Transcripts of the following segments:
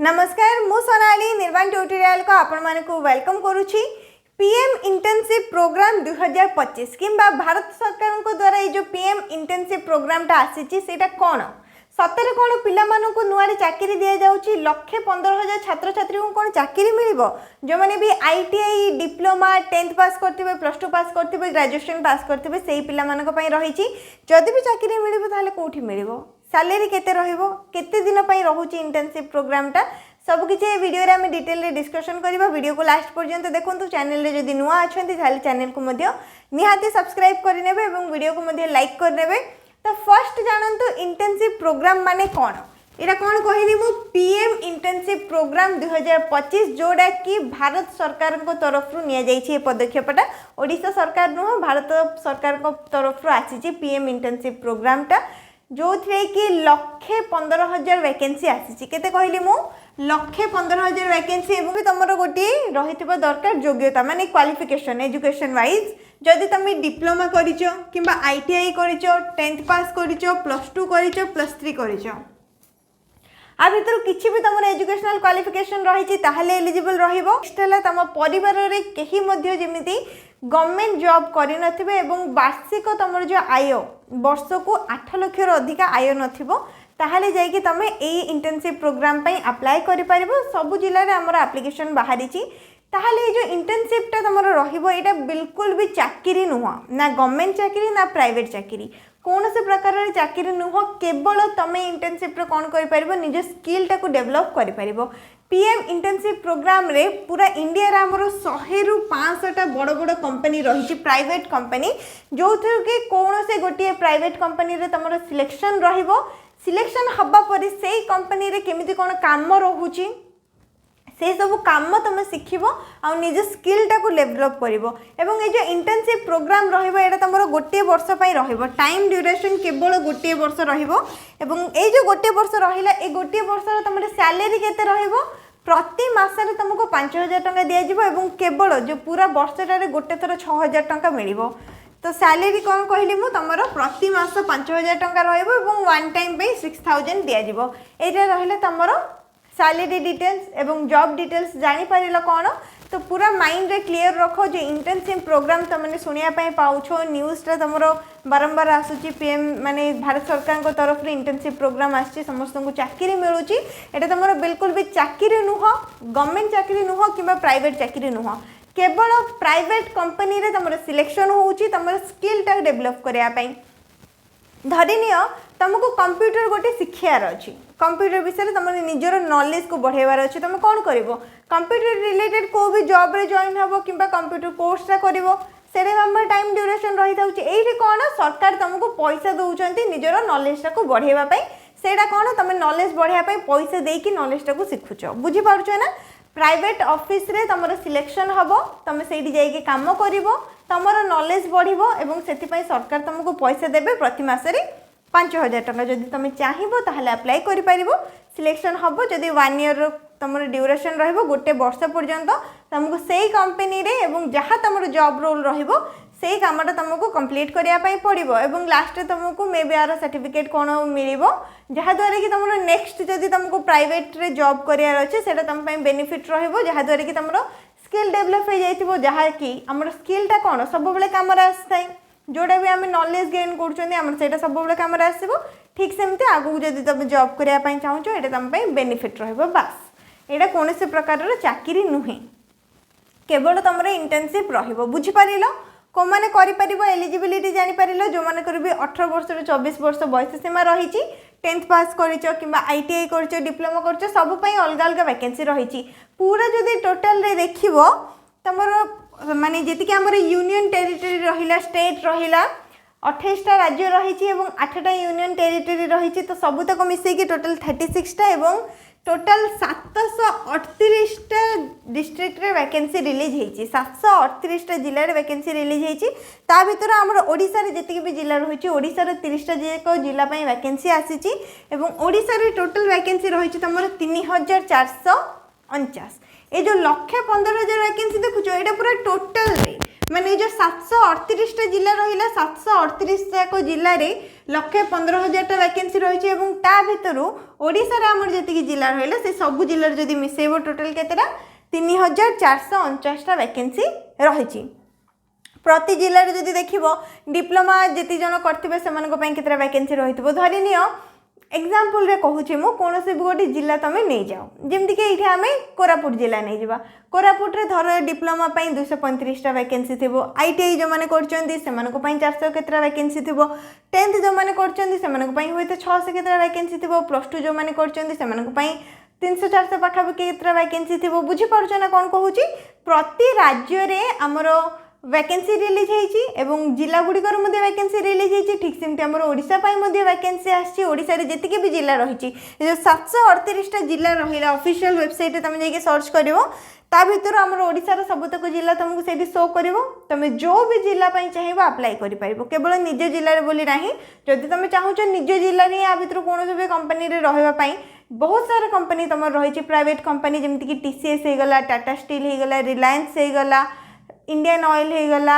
नमस्कार मु सोनाली निर्वाण ट्यूटोरियल को आपण माने को वेलकम करूची। पीएम इंटर्नशिप प्रोग्राम 2025 किंबा भारत सरकार को द्वारा ये जो पीएम इंटर्नशिप प्रोग्राम टा आसीची सेटा कोन सतरे कोन पिला मानो को नुआरी चाकरी दिया जाउची। 1,15,000 छात्र छात्री को कोन चाकरी मिलिबो जो माने भी ITI डिप्लोमा 10th पास करथिबे +2 पास करथिबे ग्रेजुएशन पास करथिबे सेही पिला मानो को पई रहिची। जदि भी चाकरी मिलिबो ताले कोठी मिलिबो सैलरी केते रहिबो केते दिन पई रहूची इंटर्नशिप प्रोग्राम टा सब किसी वीडियो रे हम डिटेल रे डिस्कशन करिबा। वीडियो को लास्ट पर्यंत देखंतु। चैनल रे जदि नुआ अछंती ताले चैनल को मध्य निहाती सब्सक्राइब करि नेबे एवं वीडियो को मध्य लाइक कर नेबे। तो फर्स्ट जानंतु इंटर्नशिप प्रोग्राम माने कोन एटा कोन कहली मु पीएम इंटर्नशिप प्रोग्राम 2025 जोडा कि भारत सरकार को तरफ रु निया जाईछि। पदक्षेपटा ओडिशा सरकार नु भारत सरकार को तरफ रु आसीछि पीएम इंटर्नशिप प्रोग्राम टा जो थे कि 1,15,000 वैकेंसी आसी केते कहली मु 1,15,000 वैकेंसी एवं तुमर गोटे रही दरकार योग्यता माने क्वालिफिकेशन एजुकेशन वाइज जदि तुम डिप्लोमा करिचो किंबा ITI करिचो 10th पास करिचो +2 करिचो +3 करिचो आ भितर किछि भी तुम एजुकेशनल क्वालिफिकेशन रही ताहले एलिजिबल रहिबो। नेक्स्ट तुम परिवार रे केही मध्य जेमिति गवर्नमेंट जॉब करि नथिबे एवं वार्षिक तुम जो आय वर्ष को 8 लाख रो अधिक आय नथिबो ताहले जाई कि तुम एई इंटर्नशिप प्रोग्राम पई अप्लाई करि परिबो। सब जिल्ला रे हमर एप्लीकेशन बाहरिची ताहले जो इंटर्नशिप टा तुम रहिबो एटा बिल्कुल भी चाकरी नुह ना गवर्नमेंट चाकरी ना प्राइवेट चाकरी कौन से प्रकार चाकरी नुह केवल तुम इंटर्नशिप रे कोन करि परिबो निज स्किल टा को डेवलप करि परिबो। पीएम इंटर्नशिप प्रोग्राम रे पूरा इंडिया रे हमरो 100 रु 500 टा बड़ बड़ कंपनी रही प्राइवेट कंपनी जो कि कौन से गोटे प्राइवेट कंपनी रे तुम सिलेक्शन रहिबो। सिलेक्शन हबा पर से कंपनी रे केमिति कोन काम रहूची से सब काम तुम शिखिबो आ निज स्किल टा को डेवलप करिवो। एवं ए जो इंटर्नशिप प्रोग्राम रहिबो एटा तुमरो गोटे वर्ष पई रहिबो टाइम ड्यूरेशन केवल गोटे वर्ष रहिबो। एवं ए जो गोटे वर्ष रहिला ए गोटे वर्ष रे तुमरे सैलरी केते रहिबो प्रति मास रे तुमको 5,000 टंका दिया जिवो एवं केवल जो पूरा वर्षटा रे गोटे थर 6,000 टंका मिलिबो। तो सैलरी कौन कहली मु तुमरो प्रति मास 5,000 टंका रहिबो एवं वन टाइम पे 6,000 दिया जिवो। एटा रहिले तुमरो सैलरी डिटेल्स एवं जॉब डिटेल्स जानी पारिल कौन तो पूरा माइंड रे क्लियर रखो जो इंटर्नशिप प्रोग्राम तुमने सुनिया पाई पाउछो न्यूज़ टा तुमरो बारंबार आसुची पीएम माने भारत सरकार को तरफ रे इंटर्नशिप प्रोग्राम आछि समस्त को चाकरी मिलुची। एटा तुमरो बिल्कुल भी चाकरी नुह गवर्नमेंट चाकरी नुह किबा प्राइवेट चाकरी नुह केवल प्राइवेट कंपनी रे तुमरो सिलेक्शन होउची तुमरो स्किल टा डेवलप करिया पाई। धरिनियो तुमको कंप्यूटर गोटे शिक्षार अच्छी कंप्यूटर विषय तुम निजर नॉलेज को बढ़ेबार अच्छे तुम कौन कर कंप्यूटर रिलेटेड को भी जॉब रे जॉइन हम कि कंप्यूटर कोर्सटा कर से टाइम ड्यूरेशन रही था ये कौन सरकार तुमको पैसा दौरान निजर नॉलेज को बढ़ेवाई सेटा कौन तुम नॉलेज बढ़ाई पैसा देकी नॉलेज को शिखुच बुझीपार ना। प्राइवेट ऑफिस रे तुम सिलेक्शन हम तुम से जाइए कम कर तुम नॉलेज बढ़ो एवं से सरकार तुमको पैसा देवे प्रति मासरे 5,000 टंका जदि तुम चाहिए ताहले अप्लाई कर पारिबो। सिलेक्शन हम जदि 1 ईयर तुम ड्यूरेशन रहिबो गोटे वर्ष पर्यंत तुमको सेही कंपनी रे एवं जहाँ तुम जॉब रोल रहिबो सेही कामटा तुमको कंप्लीट करिया पई पड़िबो एवं लास्ट तुमको मे बी आर सर्टिफिकेट कोन मिलिबो जहाँ द्वारा कि तुम नेक्स्ट जदि तुमको प्राइवेट रे जॉब करियार अच्छे सेटा तुम पई बेनिफिट रहिबो जहाँ द्वारा कि तुम स्किल डेवलप हो जाइथिबो जहाँ कि हमर स्किलटा कोन सब बेले काम रे आस्थाय जोड़ा भी आम नॉलेज गेन कर सब बेले कम आसो। ठीक सेमती आगू जब तुम जॉब करने चाहो ये तुम बेनिफिट रस यहाँ कौन से प्रकार चाकरी नुहे केवल तुम इंटर्नशिप रुझीपार कौ मैंने कर एलिजिबिलिटी जानीपार जो मैंने भी 18 वर्ष 24 वर्ष बयस सीमा रही 10th पास कर ITI कर डिप्लोमा कर सब अलग अलग वैकेंसी रही पूरा जदि टोटाल देख तुम माने जी आम यूनियन टेरिटरी रहिला स्टेट रहिला 28टा राज्य रही 8टा यूनियन टेरिटरी रही तो सबूतक मिसेकी टोटाल 36टा एवं टोटाल 738टा डिस्ट्रिक्ट रे वैकेंसी रिलीज होती 738टा जिले में वैकेंसी रिलीज होती ता भीतर आमर ओडिशा रे जतिक भी जिला रही ओडिशा रे 30टा जिला पई वैकेंसी आसीची एवं ओडिशा रे टोटाल वैकेंसी रही तुम 3,449 ये जो 1,15,000 वैकेंसी देखुछ ये पूरा टोटल रे माने जो 738 जिला रहिला 738 जाक जिले में 1,15,000 वैकेंसी रही है ता भर ओडिशा आमर जी जिला रहा से सब जिले जदि मिसेब टोटाल केतेटा 3,449 वैकेंसी रही प्रति जिले में जदि देख डिप्लोमा जी जन करते से वैकेंसी रही धरी नि एग्जाम्पल रे कहूँ मु कौन से भी गोटे जिला तुम नहीं जाओ जमती कि ये आम कोरापुट जिला नहीं जावा कोरापुट रे धर डिप्लोमा 235 वैकेंसी थी ITI जो मैंने कर 400 केतरा वैकेंसी थी 10th जो मैंने कर हूँ 600 केतरा वैकेंसी थी +2 जो मैंने कर 300-400 पाखापाखि केतरा वैकेंसी थी बुझीपार ना कौन कहूँ प्रति राज्य में आमर वैकेंसी रिलीज होती जिला गुड़िकर वैकेंसी रिलीज होती ठीक सेमती आम ओडिशा वैकेंसी आसी ओडिशा रे जतिके भी जिला रही जो 738 जिला रहा ऑफिशियल वेबसाइट तुम जाके सर्च कर ता भर आम ओडिशार सबतक जिला तुमको से शो कर तुम जो भी जिला चाहिए अप्लाई कर केवल निज जिले बोली ना जदि तुम चाहूच निज जिले में या भर कौन भी कंपनी रही बहुत सारा कंपनी तुम रही प्राइवेट कंपनी जमीक TCS होगला टाटा स्टील होगला रिलायंस होगला इंडियन ऑयल होगला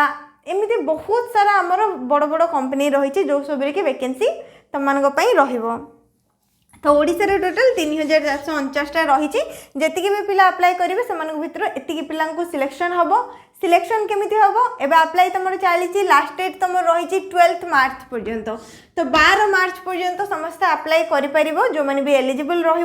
एमती बहुत सारा आमर बड़ बड़ कंपनी रही जो सब कि वैकेंसी तुम मानक रहिबो तो ओडिशा रे टोटल 3,449 रही जी भी पिला अप्लाई करेंगे से भितर एति पिला सिलेक्शन हम सिलेक्शन केमिति हम एबे अप्लाई तुम चली लास्ट डेट तुम रही 12 मार्च पर्यंत तो 12 मार्च पर्यंत समस्त अप्लाई कर जो मैंने भी एलिजिबल रही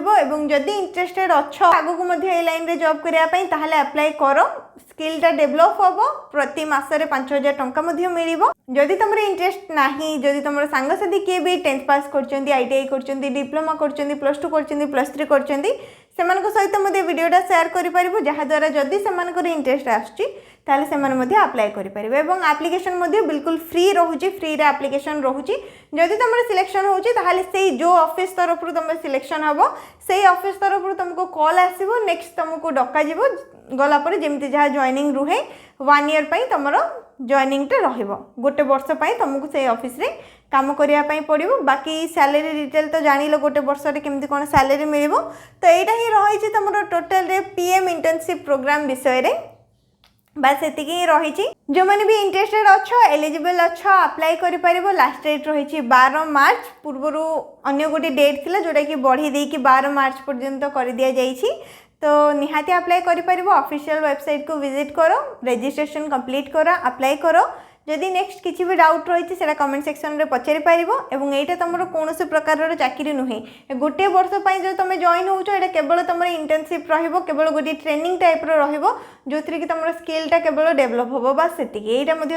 इंटरेस्टेड अच्छ आगक लाइन रे जॉब करने ताहले अप्लाई कर स्किलटा डेभलप हम प्रति मासरे 5,000 टंका मिल जदि तुम इंटरेस्ट ना जदि तुम सांगसाथी किए भी 10th पास कर ITI कर डिप्लोमा कर +2 कर +3 कर सहित वीडियोटा शेयर कर जहाद्वारा जदि से इंटरेस्ट आसुच्ची से अप्लाई करें एप्लिकेशन बिल्कुल फ्री रोचे फ्री रे एप्लिकेशन रोचे जदि तुम सिलेक्शन होती जो ऑफिस तरफ तुम सिलेक्शन हम से ऑफिस तरफ तुमको कॉल आसो नेक्स्ट तुमको डक गलापर जमी जहाँ जॉइनिंग रुहे 1 ईयर तुम जॉइनिंगटा रोटे वर्ष तुमको से ऑफिस रे काम करने पड़ो बाकी सैलरी डिटेल तो जान गोटे वर्ष केमती कौन सैलरी मिल तो यहाँ ही रही तुम टोटाल PM इंटर्नशिप प्रोग्राम विषय रे बस ये रही जो मैंने भी इंटरेस्टेड अच्छा एलिजिबल अच्छा अप्लाई कर लास्ट डेट रही 12 मार्च पूर्वर अन्य गोटे डेट थिला जोटा कि बढ़ी देकी 12 मार्च पर्यंत कर दिया जाइछि तो निहाती अप्लाई कर ऑफिशियल वेबसाइट को विजिट करो रजिस्ट्रेशन कंप्लीट करो अप्लाई करो जदि नेक्स्ट किसी भी डाउट रही है कमेंट सेक्शन में पचारि पार और यहाँ तुम कौन प्रकार चाकरी नुहे गोटे वर्ष जो तुम जॉइन हो केवल तुम इंटर्नशिप केवल गोटे ट्रेनिंग टाइप जो थी कि तुम स्किलटा केवल डेभलप हम बस से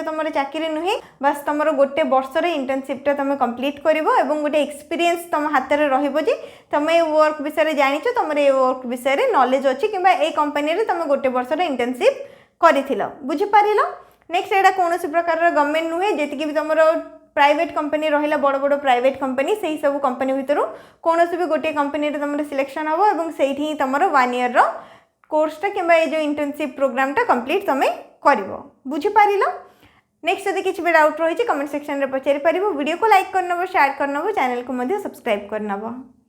तुम चाकरी नुहे बस तुम गोटे वर्षर इंटर्नशिपटा तुम कंप्लीट कर गोटे एक्सपीरियंस तुम हाथ में रही तुम ये वर्क विषय जान तुम ये वर्क विषय नॉलेज अच्छी कि कंपनी तुम गोटे वर्षर इंटर्नशिप कर बुझीपार नेक्स्ट यहाँ कौन प्रकार गवर्नमेंट नुहे जी भी तुम प्राइवेट कंपनी रहा बड़ बड़ प्राइवेट कंपनी से सब कंपनी भितर कौन भी गोटे कंपनी तुम सिलेक्शन हम और से तुम 1 ईयर कोर्सटा कि जो इंटर्नशिप प्रोग्रामटा कंप्लीट तुम कर बुझीपार नेक्स्ट जब किसी भी डाउट रही कमेंट सेक्शन में पचारि पार वीडियो को लाइक करनब शेयर करनब चैनल को सब्सक्राइब करनब।